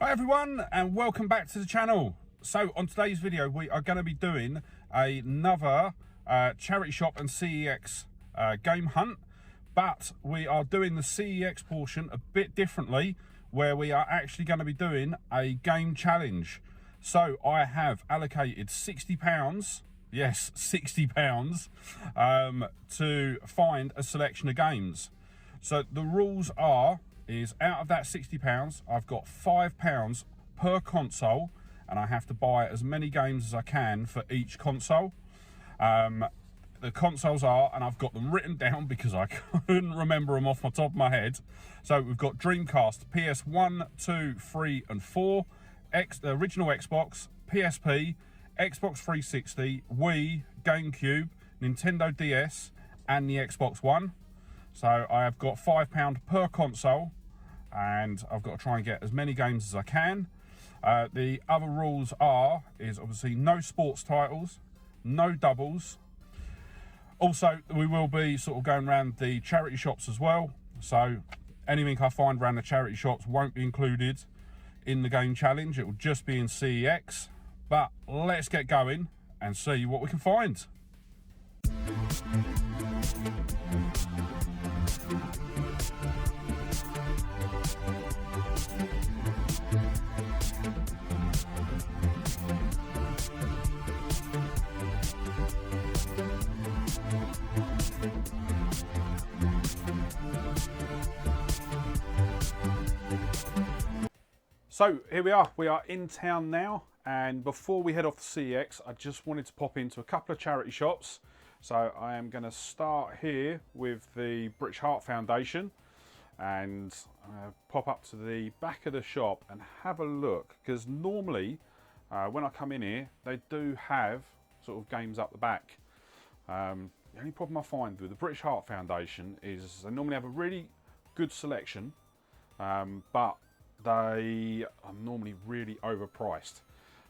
Hi everyone, and welcome back to the channel. So on today's video we are going to be doing another charity shop and CEX game hunt, but we are doing the CEX portion a bit differently, where we are actually going to be doing a game challenge. So I have allocated £60, yes, £60, to find a selection of games. So the rules is out of that £60, I've got £5 per console, and I have to buy as many games as I can for each console. The consoles are, and I've got them written down because I couldn't remember them off the top of my head. So we've got Dreamcast, PS1, 2, 3 and 4, the original Xbox, PSP, Xbox 360, Wii, GameCube, Nintendo DS and the Xbox One. So I have got £5 per console, and I've got to try and get as many games as I can. The other rules is obviously no sports titles, no doubles. Also, we will be sort of going around the charity shops as well. So anything I find around the charity shops won't be included in the game challenge. It will just be in CEX. But let's get going and see what we can find. So here we are in town now, and before we head off to CEX, I just wanted to pop into a couple of charity shops. So I am going to start here with the British Heart Foundation, and I'm going to pop up to the back of the shop and have a look, because normally when I come in here they do have sort of games up the back. The only problem I find with the British Heart Foundation is they normally have a really good selection, but they are normally really overpriced.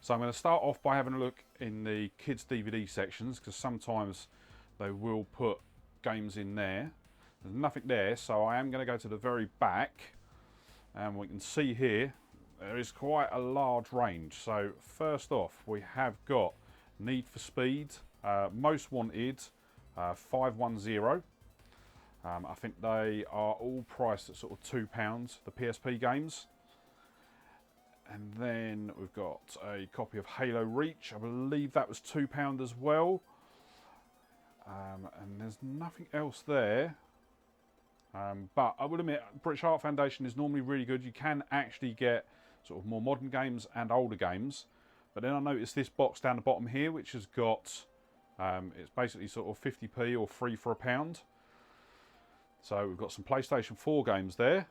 So I'm going to start off by having a look in the kids DVD sections, because sometimes they will put games in there. There's nothing there, so I am going to go to the very back, and we can see here there is quite a large range. So first off, we have got Need for Speed, Most Wanted, 510. I think they are all priced at sort of £2, the PSP games. And then we've got a copy of Halo Reach. I believe that was £2 as well. And there's nothing else there. But I will admit, British Heart Foundation is normally really good. You can actually get sort of more modern games and older games. But then I noticed this box down the bottom here, which has got, it's basically sort of 50p or free for £1. So we've got some PlayStation 4 games there,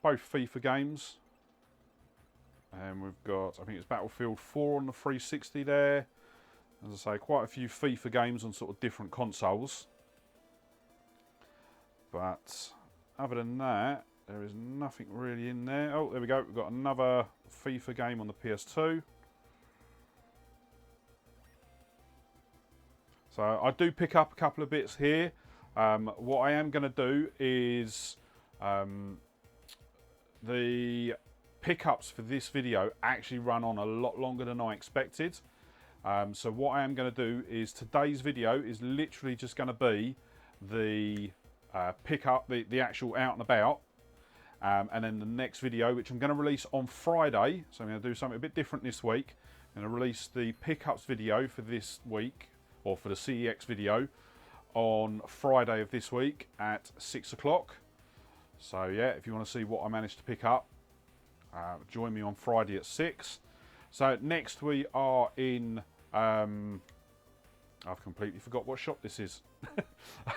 both FIFA games. And we've got, I think it's Battlefield 4 on the 360 there. As I say, quite a few FIFA games on sort of different consoles. But other than that, there is nothing really in there. Oh, there we go. We've got another FIFA game on the PS2. So I do pick up a couple of bits here. What I am going to do is the pickups for this video actually run on a lot longer than I expected. So what I am going to do is today's video is literally just going to be the pickup, the actual out and about, and then the next video, which I'm going to release on Friday. So I'm going to do something a bit different this week. I'm going to release the pickups video for this week, or for the CEX video, on Friday of this week at 6 o'clock. So yeah, if you want to see what I managed to pick up, join me on Friday at 6. So next we are in, I've completely forgot what shop this is.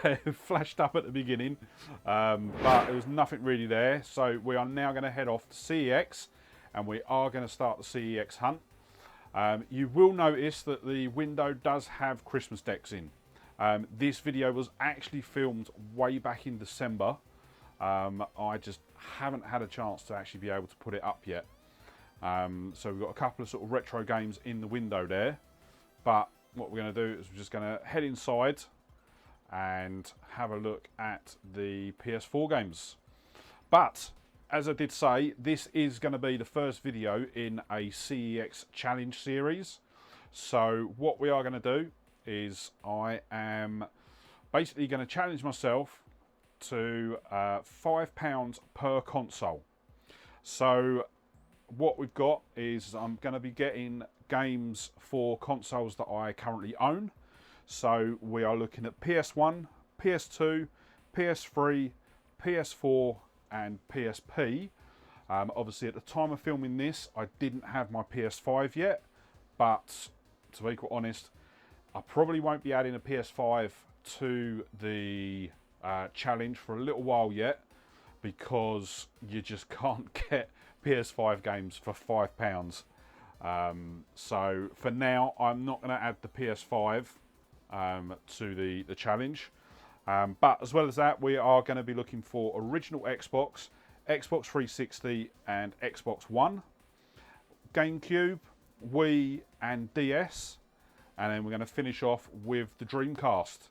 It flashed up at the beginning, but there was nothing really there. So we are now going to head off to CEX, and we are going to start the CEX hunt. You will notice that the window does have Christmas decks in. This video was actually filmed way back in December. I just haven't had a chance to actually be able to put it up yet. So we've got a couple of sort of retro games in the window there. But what we're going to do is we're just going to head inside and have a look at the PS4 games. But as I did say, this is going to be the first video in a CEX challenge series. So what we are going to do is I am basically going to challenge myself to £5 per console. So what we've got is I'm going to be getting games for consoles that I currently own. So we are looking at PS1, PS2, PS3, PS4 and PSP. Obviously at the time of filming this I didn't have my PS5 yet, but to be quite honest, I probably won't be adding a PS5 to the challenge for a little while yet, because you just can't get PS5 games for £5. So for now I'm not going to add the PS5 to the challenge. But as well as that, we are going to be looking for original Xbox, Xbox 360 and Xbox One, GameCube, Wii and DS, and then we're going to finish off with the Dreamcast.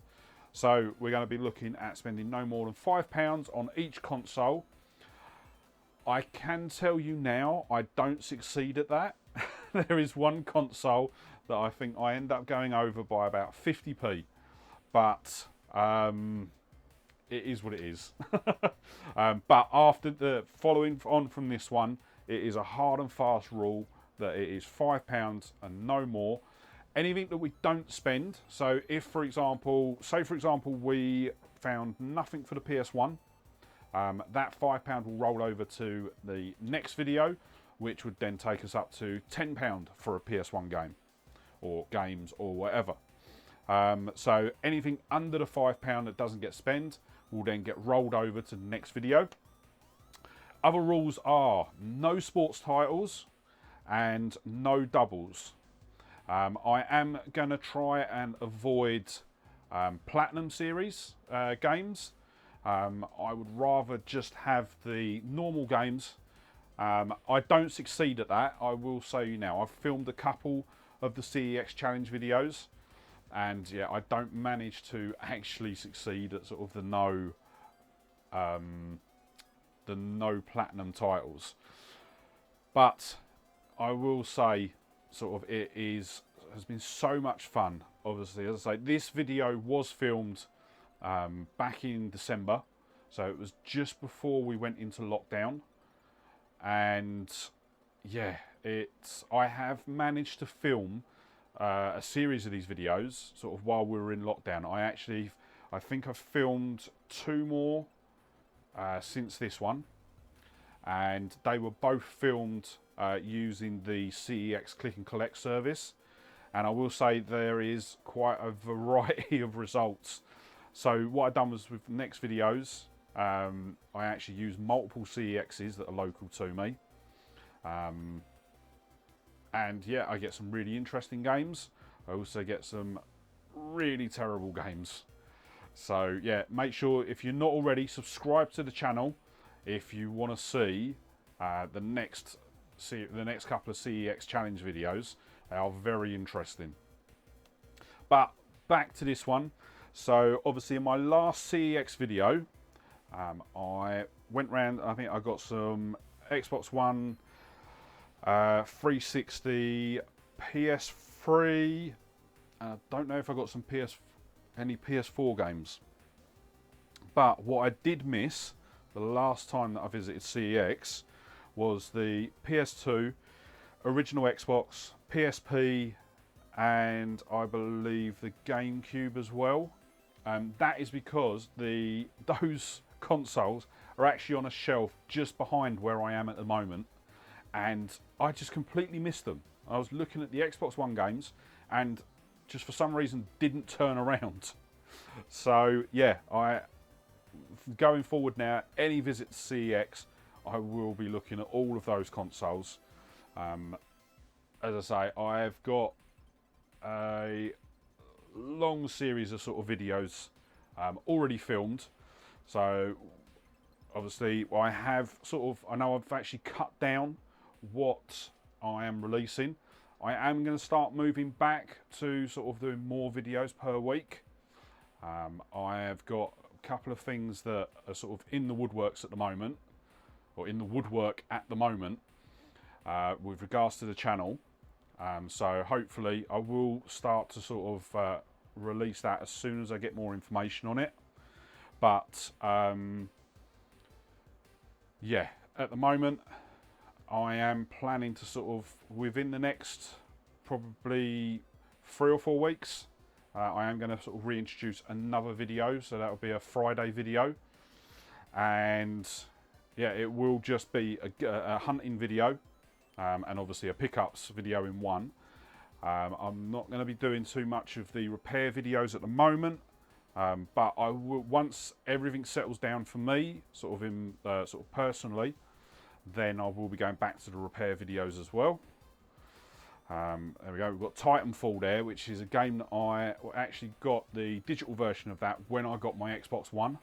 So we're going to be looking at spending no more than £5 on each console. I can tell you now, I don't succeed at that. There is one console that I think I end up going over by about 50p, but it is what it is. But after the following on from this one, it is a hard and fast rule that it is £5 and no more. Anything that we don't spend, so if for example, we found nothing for the PS1, that £5 will roll over to the next video, which would then take us up to £10 for a PS1 game or games or whatever. So anything under the £5 that doesn't get spent will then get rolled over to the next video. Other rules are no sports titles and no doubles. I am going to try and avoid Platinum Series games. I would rather just have the normal games. I don't succeed at that, I will say you now. I've filmed a couple of the CEX challenge videos, and yeah, I don't manage to actually succeed at sort of the no platinum titles. But I will say, sort of, has been so much fun. Obviously, as I say, this video was filmed back in December, so it was just before we went into lockdown, and yeah, I have managed to film a series of these videos sort of while we were in lockdown. I think I've filmed 2 more since this one, and they were both filmed using the CEX Click and Collect service, and I will say there is quite a variety of results. So what I've done was, with the next videos, I actually used multiple CEXs that are local to me, and yeah, I get some really interesting games. I also get some really terrible games. So yeah, make sure, if you're not already, subscribe to the channel if you want to see the next couple of CEX challenge videos. They are very interesting. But back to this one. So obviously in my last CEX video, I went round, I think I got some Xbox One, 360, PS3, I don't know if I got some any PS4 games. But what I did miss the last time that I visited CEX was the PS2, original Xbox, PSP, and I believe the GameCube as well. That is because those consoles are actually on a shelf just behind where I am at the moment, and I just completely missed them. I was looking at the Xbox One games and just for some reason didn't turn around. So yeah, going forward now, any visit to CEX, I will be looking at all of those consoles. As I say, I've got a long series of sort of videos already filmed. So obviously I know I've actually cut down what I am releasing. I am going to start moving back to sort of doing more videos per week. I have got a couple of things that are sort of in the woodworks at the moment. or in the woodwork at the moment with regards to the channel. So hopefully I will start to sort of release that as soon as I get more information on it. But yeah, at the moment I am planning to sort of, within the next probably 3 or 4 weeks, I am going to sort of reintroduce another video. So that will be a Friday video, and yeah, it will just be a hunting video and obviously a pickups video in one. I'm not going to be doing too much of the repair videos at the moment, but I will, once everything settles down for me, sort of in sort of personally, then I will be going back to the repair videos as well. There we go. We've got Titanfall there, which is a game that I actually got the digital version of that when I got my Xbox One.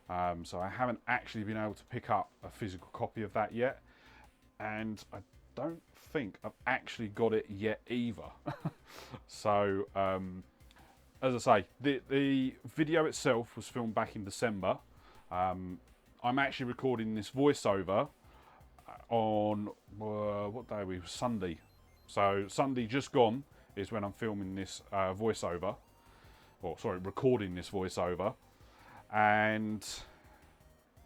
So I haven't actually been able to pick up a physical copy of that yet, and I don't think I've actually got it yet either. So as I say, the video itself was filmed back in December. I'm actually recording this voiceover on what day we Sunday. So Sunday just gone is when I'm filming this voiceover, or sorry, recording this voiceover. And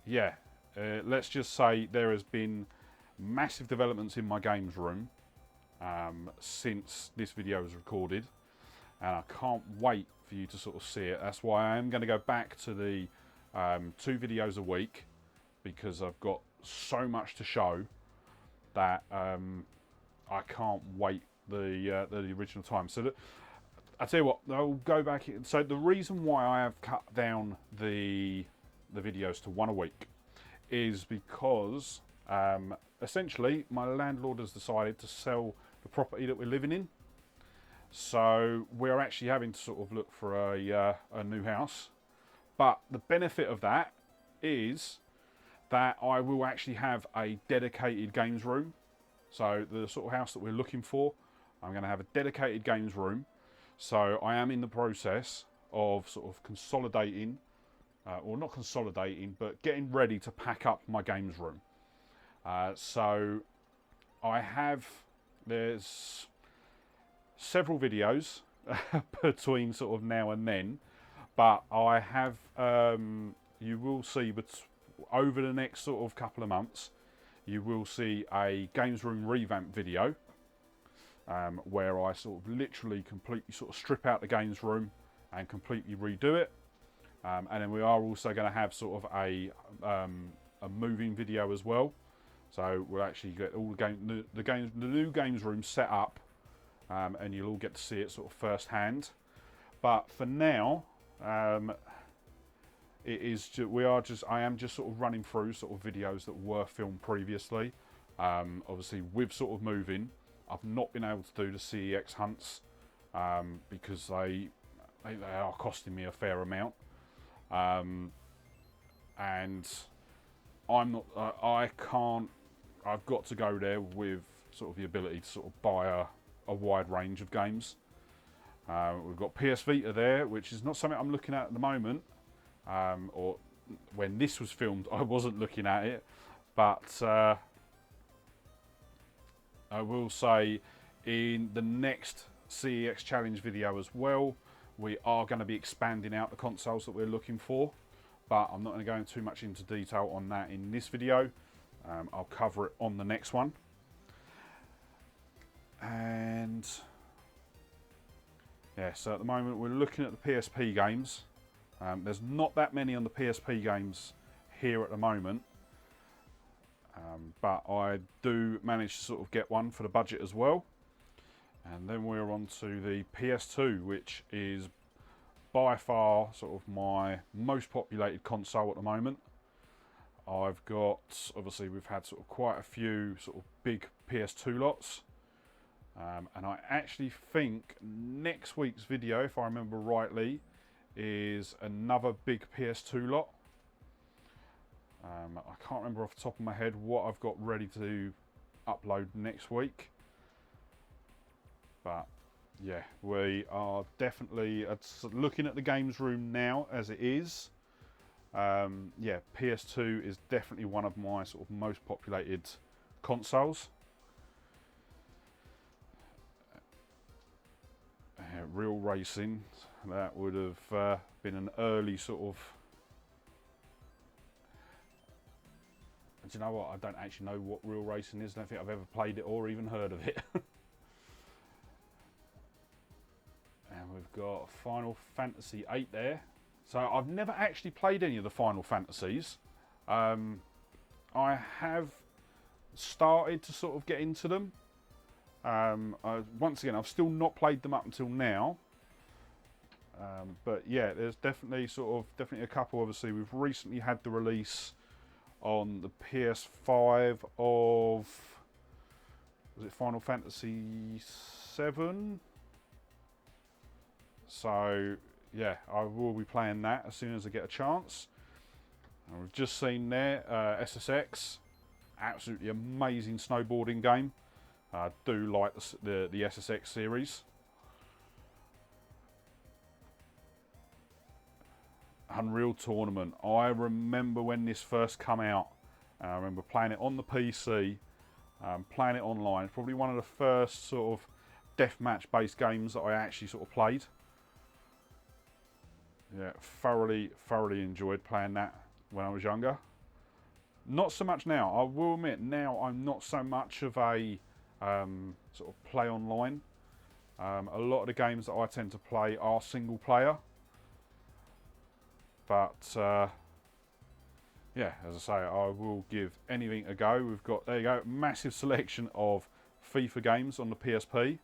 yeah, let's just say there has been massive developments in my games room since this video was recorded, and I can't wait for you to sort of see it. That's why I am going to go back to the 2 videos a week, because I've got so much to show that I can't wait the original time. So I tell you what, I'll go back. So the reason why I have cut down the videos to 1 a week is because essentially my landlord has decided to sell the property that we're living in. So we're actually having to sort of look for a new house. But the benefit of that is that I will actually have a dedicated games room. So the sort of house that we're looking for, I'm going to have a dedicated games room. So I am in the process of sort of consolidating, or not consolidating, but getting ready to pack up my games room. So there's several videos between sort of now and then, but I have, you will see, but over the next sort of couple of months, you will see a games room revamp video where I sort of literally completely sort of strip out the games room and completely redo it. And then we are also going to have sort of a moving video as well. So we'll actually get all the new games room set up, and you'll all get to see it sort of firsthand. But for now, I am just sort of running through sort of videos that were filmed previously. Obviously, with sort of moving, I've not been able to do the CEX hunts because they are costing me a fair amount, and I'm not. I can't. I've got to go there with sort of the ability to sort of buy a wide range of games. We've got PS Vita there, which is not something I'm looking at the moment. Or when this was filmed, I wasn't looking at it, but I will say in the next CEX challenge video as well, we are going to be expanding out the consoles that we're looking for, but I'm not going to go into too much into detail on that in this video. I'll cover it on the next one. And yeah, so at the moment we're looking at the PSP games. There's not that many on the PSP games here at the moment, but I do manage to sort of get one for the budget as well. And then we're on to the PS2, which is by far sort of my most populated console at the moment. I've got, obviously we've had sort of quite a few sort of big PS2 lots. And I actually think next week's video, if I remember rightly, is another big PS2 lot. I can't remember off the top of my head what I've got ready to upload next week. But yeah, we are definitely looking at the games room now as it is. Yeah, PS2 is definitely one of my sort of most populated consoles. Real Racing, that would have been an early sort of... Do you know what? I don't actually know what Real Racing is. I don't think I've ever played it or even heard of it. And we've got Final Fantasy VIII there. So I've never actually played any of the Final Fantasies. I have started to sort of get into them. Once again, I've still not played them up until now. But yeah, there's definitely a couple. Obviously, we've recently had the release on the PS5 of, was it Final Fantasy VII? So yeah, I will be playing that as soon as I get a chance. And we've just seen there SSX, absolutely amazing snowboarding game. I do like the SSX series. Unreal Tournament. I remember when this first came out. I remember playing it on the PC, playing it online. It's probably one of the first sort of deathmatch based games that I actually sort of played. Yeah, thoroughly enjoyed playing that when I was younger. Not so much now. I will admit, now I'm not so much of a sort of play online. A lot of the games that I tend to play are single player. But yeah, as I say, I will give anything a go. We've got, there you go, massive selection of FIFA games on the PSP.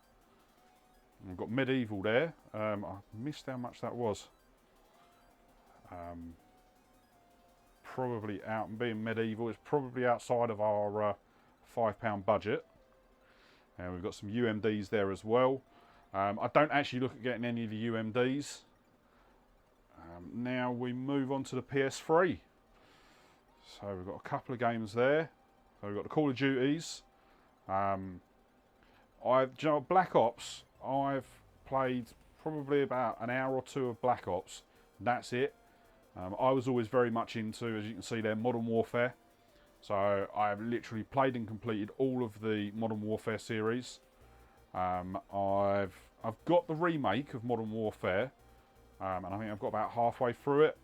We've got Medieval there. I missed how much that was. Probably out, being Medieval, it's probably outside of our £5 budget. And we've got some UMDs there as well. I don't actually look at getting any of the UMDs. Now we move on to the PS3. So we've got a couple of games there. So we've got the Call of Duties. Do you know, Black Ops, I've played probably about an hour or two of Black Ops. That's it. I was always very much into, as you can see there, Modern Warfare. So I've literally played and completed all of the Modern Warfare series. I've got the remake of Modern Warfare, and I think I've got about halfway through it,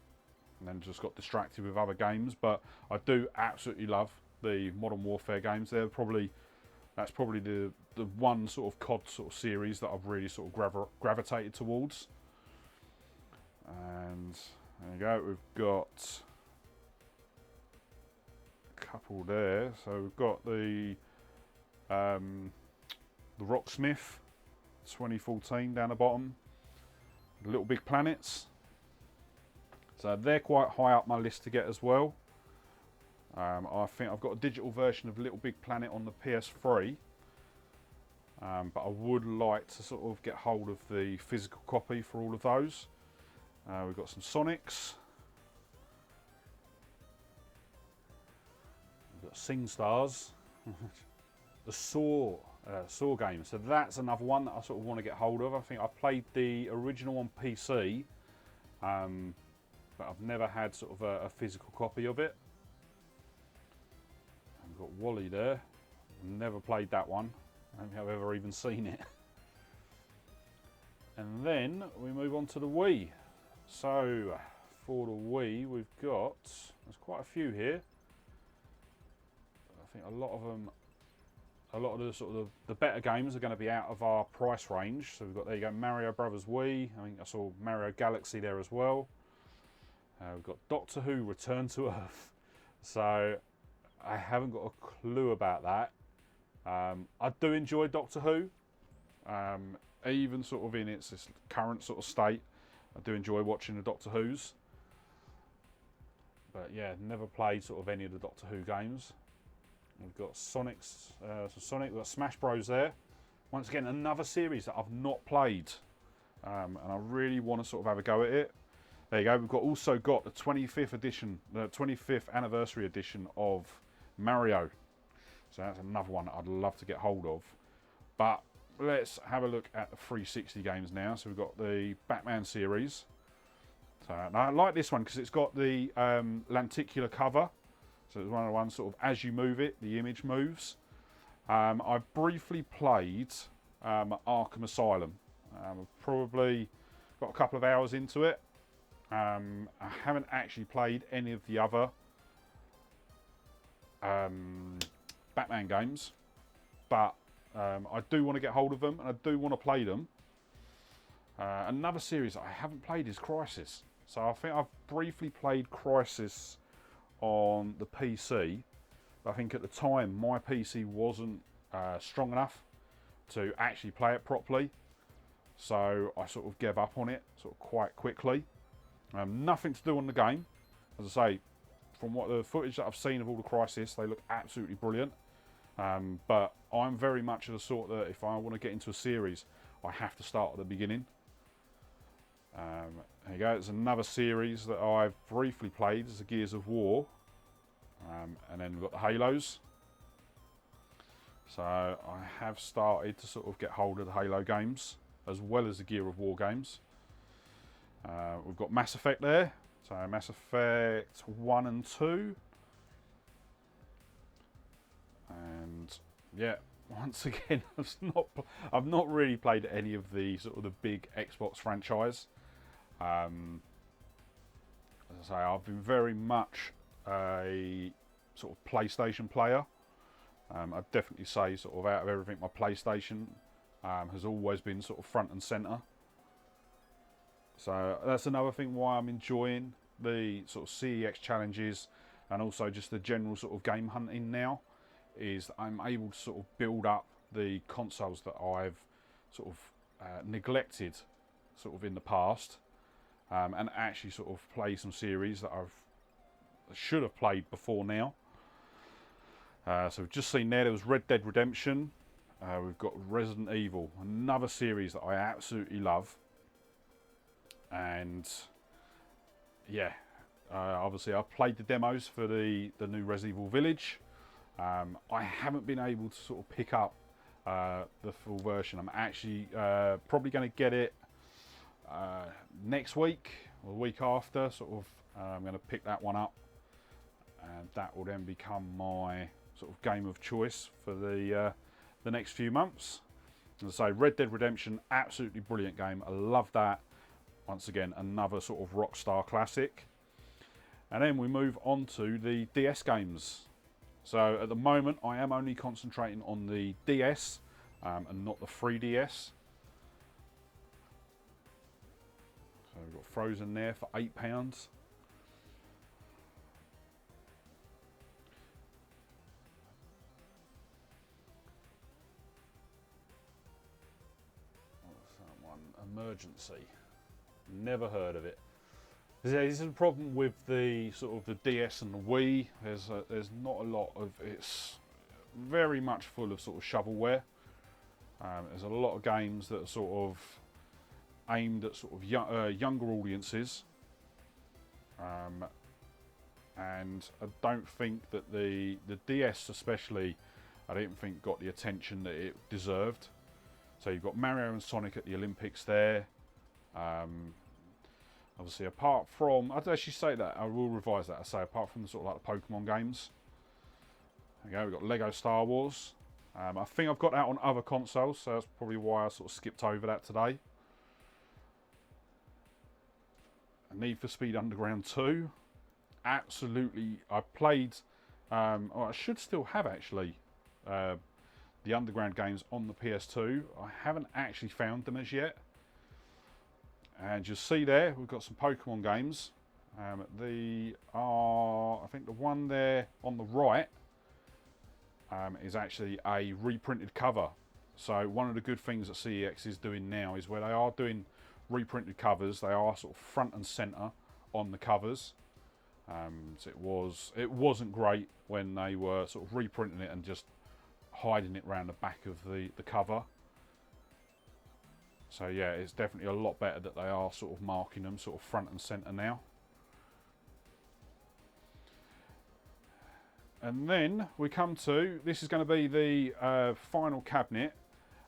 and then just got distracted with other games. But I do absolutely love the Modern Warfare games. That's probably the one sort of COD sort of series that I've really sort of gravitated towards. And there you go, we've got a couple there. So we've got the Rocksmith 2014 down the bottom. The Little Big Planets. So they're quite high up my list to get as well. I think I've got a digital version of Little Big Planet on the PS3. But I would like to sort of get hold of the physical copy for all of those. We've got some Sonics. We've got SingStars. The Saw game. So that's another one that I sort of want to get hold of. I think I played the original on PC, but I've never had sort of a physical copy of it. I've got Wally there. Never played that one. I don't think I've ever even seen it. And then we move on to the Wii. So for the Wii, we've got, there's quite a few here. I think a lot of the sort of the better games are going to be out of our price range. So we've got, there you go, Mario Brothers Wii. I think I saw Mario Galaxy there as well. We've got Doctor Who Return to Earth. So I haven't got a clue about that. I do enjoy Doctor Who, even sort of in its current sort of state. I do enjoy watching the Doctor Who's, but yeah, never played sort of any of the Doctor Who games. We've got Sonic, we've got Smash Bros there. Once again, another series that I've not played, and I really want to sort of have a go at it. There you go. We've also got the 25th edition, the 25th anniversary edition of Mario. So that's another one that I'd love to get hold of. But let's have a look at the 360 games now. So we've got the Batman series. So and I like this one because it's got the lenticular cover. So it's one of the ones sort of as you move it, the image moves. I've briefly played Arkham Asylum. I've probably got a couple of hours into it. I haven't actually played any of the other Batman games, but I do want to get hold of them and I do want to play them. Another series that I haven't played is Crysis. So I think I've briefly played Crysis on the PC. I think at the time my PC wasn't strong enough to actually play it properly. So I sort of gave up on it sort of quite quickly. Nothing to do on the game. As I say, from what the footage that I've seen of all the Crysis, they look absolutely brilliant. But I'm very much of the sort that if I want to get into a series, I have to start at the beginning. There you go, it's another series that I've briefly played, is the Gears of War. And then we've got the Halos. So I have started to sort of get hold of the Halo games, as well as the Gear of War games. We've got Mass Effect there. So Mass Effect 1 and 2. And yeah, once again, I've not really played any of the sort of the big Xbox franchise. As I say, I've been very much a sort of PlayStation player. I'd definitely say sort of out of everything, my PlayStation has always been sort of front and centre. So that's another thing why I'm enjoying the sort of CEX challenges and also just the general sort of game hunting now, is that I'm able to sort of build up the consoles that I've sort of neglected sort of in the past, and actually sort of play some series that I should have played before now. So we've just seen there was Red Dead Redemption. We've got Resident Evil, another series that I absolutely love. And yeah, obviously I've played the demos for the new Resident Evil Village. I haven't been able to sort of pick up the full version. I'm actually probably going to get it next week or the week after. Sort of, I'm going to pick that one up, and that will then become my sort of game of choice for the next few months. As I say, Red Dead Redemption, absolutely brilliant game. I love that. Once again, another sort of Rockstar classic. And then we move on to the DS games. So at the moment, I am only concentrating on the DS and not the 3DS. So we've got Frozen there for £8. What's that one? Emergency. Never heard of it. This is a problem with the sort of the DS and the Wii. There's not a lot of, it's very much full of sort of shovelware. There's a lot of games that are sort of aimed at sort of younger audiences, and I don't think that the DS especially, I don't think got the attention that it deserved. So you've got Mario and Sonic at the Olympics there. Obviously, apart from, I'd actually say that, I will revise that, I say apart from the sort of like the Pokemon games. There you go, we've got Lego Star Wars. I think I've got that on other consoles, so that's probably why I sort of skipped over that today. Need for Speed Underground 2. Absolutely, I played, I should still have actually, the Underground games on the PS2. I haven't actually found them as yet. And you'll see there, we've got some Pokemon games. I think the one there on the right is actually a reprinted cover. So one of the good things that CEX is doing now is where they are doing reprinted covers, they are sort of front and centre on the covers. So it wasn't great when they were sort of reprinting it and just hiding it around the back of the cover. So yeah, it's definitely a lot better that they are sort of marking them sort of front and centre now. And then we come to, this is going to be the final cabinet.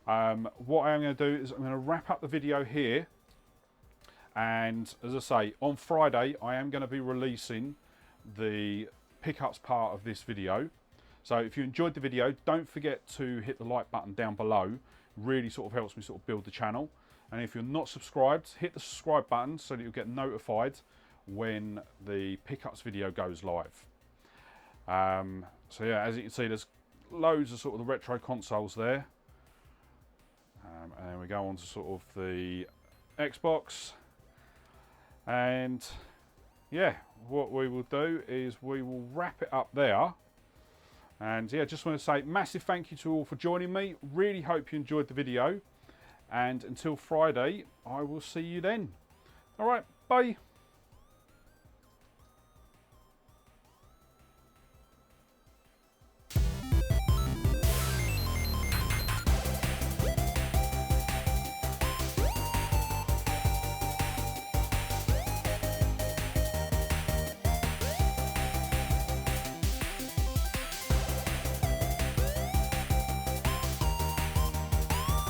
What I'm going to do is I'm going to wrap up the video here, And as I say, on Friday I am going to be releasing the pickups part of this video. So if you enjoyed the video, don't forget to hit the like button down below. Really sort of helps me sort of build the channel. And if you're not subscribed, hit the subscribe button so that you'll get notified when the pickups video goes live. So yeah, as you can see, there's loads of sort of the retro consoles there. And then we go on to sort of the Xbox. And yeah, what we will do is we will wrap it up there. And yeah, just want to say massive thank you to all for joining me. Really hope you enjoyed the video. And until Friday, I will see you then. All right, bye.